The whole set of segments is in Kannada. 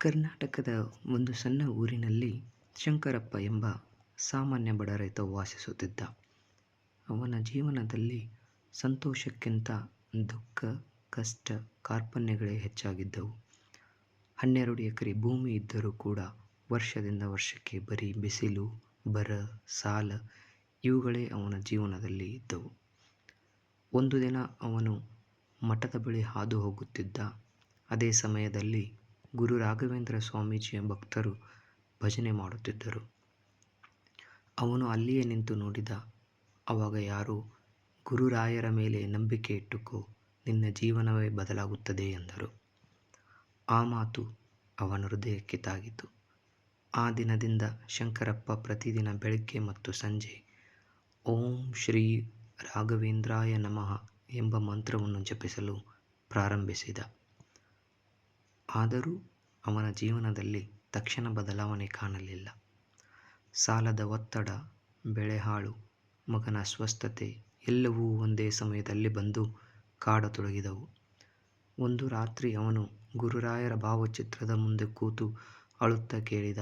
ಕರ್ನಾಟಕದ ಒಂದು ಸಣ್ಣ ಊರಿನಲ್ಲಿ ಶಂಕರಪ್ಪ ಎಂಬ ಸಾಮಾನ್ಯ ಬಡ ರೈತ ವಾಸಿಸುತ್ತಿದ್ದ. ಅವನ ಜೀವನದಲ್ಲಿ ಸಂತೋಷಕ್ಕಿಂತ ದುಃಖ, ಕಷ್ಟ, ಕಾರ್ಪಣ್ಯಗಳೇ ಹೆಚ್ಚಾಗಿದ್ದವು. 12 ಎಕರೆ ಭೂಮಿ ಇದ್ದರೂ ಕೂಡ ವರ್ಷದಿಂದ ವರ್ಷಕ್ಕೆ ಬರೀ ಬಿಸಿಲು, ಬರ, ಸಾಲ ಇವುಗಳೇ ಅವನ ಜೀವನದಲ್ಲಿ ಇದ್ದವು. ಒಂದು ದಿನ ಅವನು ಮಠದ ಬಳಿ ಹಾದು ಹೋಗುತ್ತಿದ್ದ. ಅದೇ ಸಮಯದಲ್ಲಿ ಗುರು ರಾಘವೇಂದ್ರ ಸ್ವಾಮೀಜಿಯ ಭಕ್ತರು ಭಜನೆ ಮಾಡುತ್ತಿದ್ದರು. ಅವನು ಅಲ್ಲಿಯೇ ನಿಂತು ನೋಡಿದ. ಆವಾಗ ಯಾರೋ ಗುರುರಾಯರ ಮೇಲೆ ನಂಬಿಕೆ ಇಟ್ಟುಕೋ, ನಿನ್ನ ಜೀವನವೇ ಬದಲಾಗುತ್ತದೆ ಎಂದರು. ಆ ಮಾತು ಅವನ ಹೃದಯಕ್ಕೆ ತಾಗಿತು. ಆ ದಿನದಿಂದ ಶಂಕರಪ್ಪ ಪ್ರತಿದಿನ ಬೆಳಗ್ಗೆ ಮತ್ತು ಸಂಜೆ ಓಂ ಶ್ರೀ ರಾಘವೇಂದ್ರಾಯ ನಮಃ ಎಂಬ ಮಂತ್ರವನ್ನು ಜಪಿಸಲು ಪ್ರಾರಂಭಿಸಿದ. ಆದರೂ ಅವನ ಜೀವನದಲ್ಲಿ ತಕ್ಷಣ ಬದಲಾವಣೆ ಕಾಣಲಿಲ್ಲ. ಸಾಲದ ಒತ್ತಡ, ಬೆಳೆಹಾಳು, ಮಗನ ಅಸ್ವಸ್ಥತೆ ಎಲ್ಲವೂ ಒಂದೇ ಸಮಯದಲ್ಲಿ ಬಂದು ಕಾಡತೊಡಗಿದವು. ಒಂದು ರಾತ್ರಿ ಅವನು ಗುರುರಾಯರ ಭಾವಚಿತ್ರದ ಮುಂದೆ ಕೂತು ಅಳುತ್ತಾ ಕೇಳಿದ,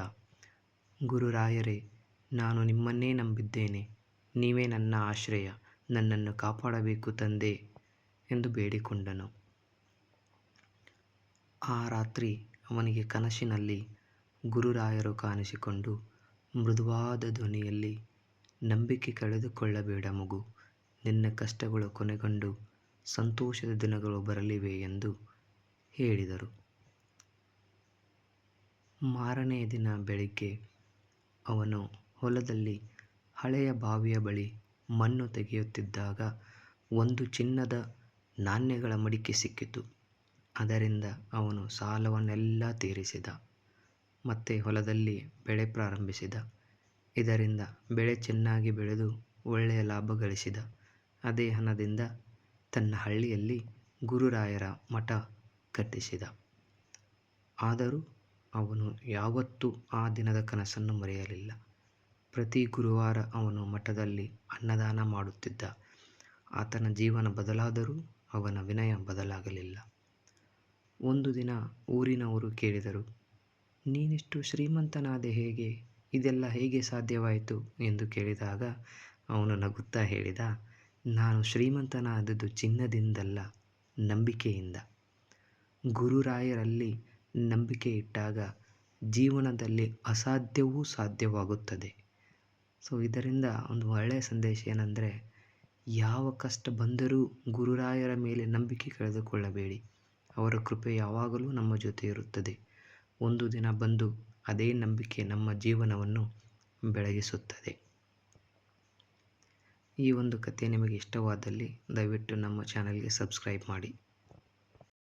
ಗುರುರಾಯರೇ, ನಾನು ನಿಮ್ಮನ್ನೇ ನಂಬಿದ್ದೇನೆ. ನೀವೇ ನನ್ನ ಆಶ್ರಯ, ನನ್ನನ್ನು ಕಾಪಾಡಬೇಕು ತಂದೆ ಎಂದು ಬೇಡಿಕೊಂಡನು. ಆ ರಾತ್ರಿ ಅವನಿಗೆ ಕನಸಿನಲ್ಲಿ ಗುರುರಾಯರು ಕಾಣಿಸಿಕೊಂಡು ಮೃದುವಾದ ಧ್ವನಿಯಲ್ಲಿ, ನಂಬಿಕೆ ಕಳೆದುಕೊಳ್ಳಬೇಡ ಮಗು, ನಿನ್ನ ಕಷ್ಟಗಳು ಕೊನೆಗೊಂಡು ಸಂತೋಷದ ದಿನಗಳು ಬರಲಿವೆ ಎಂದು ಹೇಳಿದರು. ಮಾರನೆಯ ದಿನ ಬೆಳಿಗ್ಗೆ ಅವನು ಹೊಲದಲ್ಲಿ ಹಳೆಯ ಬಾವಿಯ ಬಳಿ ಮಣ್ಣು ತೆಗೆಯುತ್ತಿದ್ದಾಗ ಒಂದು ಚಿನ್ನದ ನಾಣ್ಯಗಳ ಮಡಿಕೆ ಸಿಕ್ಕಿತು. ಅದರಿಂದ ಅವನು ಸಾಲವನ್ನೆಲ್ಲ ತೀರಿಸಿದ. ಮತ್ತೆ ಹೊಲದಲ್ಲಿ ಬೆಳೆ ಪ್ರಾರಂಭಿಸಿದ. ಇದರಿಂದ ಬೆಳೆ ಚೆನ್ನಾಗಿ ಬೆಳೆದು ಒಳ್ಳೆಯ ಲಾಭ ಗಳಿಸಿದ. ಅದೇ ಹಣದಿಂದ ತನ್ನ ಹಳ್ಳಿಯಲ್ಲಿ ಗುರುರಾಯರ ಮಠ ಕಟ್ಟಿಸಿದ. ಆದರೂ ಅವನು ಯಾವತ್ತೂ ಆ ದಿನದ ಕನಸನ್ನು ಮರೆಯಲಿಲ್ಲ. ಪ್ರತಿ ಗುರುವಾರ ಅವನು ಮಠದಲ್ಲಿ ಅನ್ನದಾನ ಮಾಡುತ್ತಿದ್ದ. ಆತನ ಜೀವನ ಬದಲಾದರೂ ಅವನ ವಿನಯ ಬದಲಾಗಲಿಲ್ಲ. ಒಂದು ದಿನ ಊರಿನವರು ಕೇಳಿದರು, ನೀನಿಷ್ಟು ಶ್ರೀಮಂತನಾದೆ ಹೇಗೆ? ಇದೆಲ್ಲ ಹೇಗೆ ಸಾಧ್ಯವಾಯಿತು ಎಂದು ಕೇಳಿದಾಗ ಅವನು ನಗುತ್ತಾ ಹೇಳಿದ, ನಾನು ಶ್ರೀಮಂತನಾದದ್ದು ಚಿನ್ನದಿಂದಲ್ಲ, ನಂಬಿಕೆಯಿಂದ. ಗುರುರಾಯರಲ್ಲಿ ನಂಬಿಕೆ ಇಟ್ಟಾಗ ಜೀವನದಲ್ಲಿ ಅಸಾಧ್ಯವೂ ಸಾಧ್ಯವಾಗುತ್ತದೆ. ಇದರಿಂದ ಒಂದು ಒಳ್ಳೆಯ ಸಂದೇಶ ಏನಂದರೆ, ಯಾವ ಕಷ್ಟ ಬಂದರೂ ಗುರುರಾಯರ ಮೇಲೆ ನಂಬಿಕೆ ಕಳೆದುಕೊಳ್ಳಬೇಡಿ. ಅವರ ಕೃಪೆ ಯಾವಾಗಲೂ ನಮ್ಮ ಜೊತೆ ಇರುತ್ತದೆ. ಒಂದು ದಿನ ಬಂದು ಅದೇ ನಂಬಿಕೆ ನಮ್ಮ ಜೀವನವನ್ನು ಬೆಳಗಿಸುತ್ತದೆ. ಈ ಒಂದು ಕಥೆ ನಿಮಗೆ ಇಷ್ಟವಾದಲ್ಲಿ ದಯವಿಟ್ಟು ನಮ್ಮ ಚಾನಲ್ಗೆ ಸಬ್ಸ್ಕ್ರೈಬ್ ಮಾಡಿ.